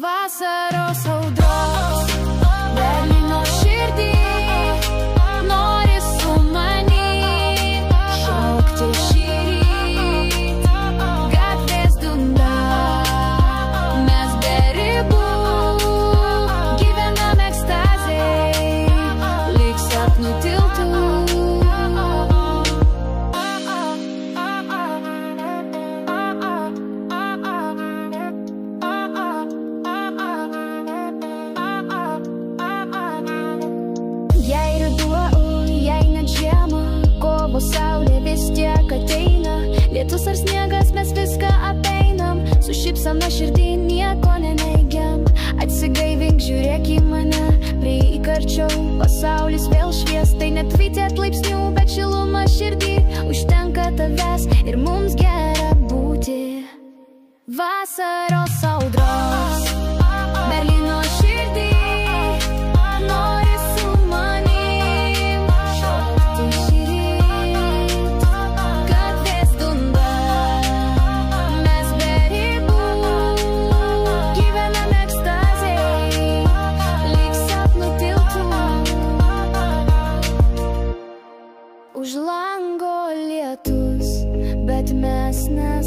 Vasaros audros, Berlyno širdį, nori su manim šaukti šįryt. Gatvės dunda, mes be ribų gyvenam ekstazėj, lyg sapnų tiltų. Jei ruduo, jei net žiema, kovo saulė vis tiek ateina. Lietus ar sniegas, mes viską apeinam, su šypsena širdį nieko neneigiam. Atsigaivink, žiūrėk į mane, prieik arčiau, pasaulis vėl švies. Tai net vytėt laipsnių, bet šiluma širdį, užtenka tavęs ir mums gera būti. Vasaros audros, Berlyno širdį, nori su manim šaukti šįryt. Gatvės dunda, mes be ribų gyvenam ekstazėj, lyg sapnų tiltų. Už lango lietus, bet mes ne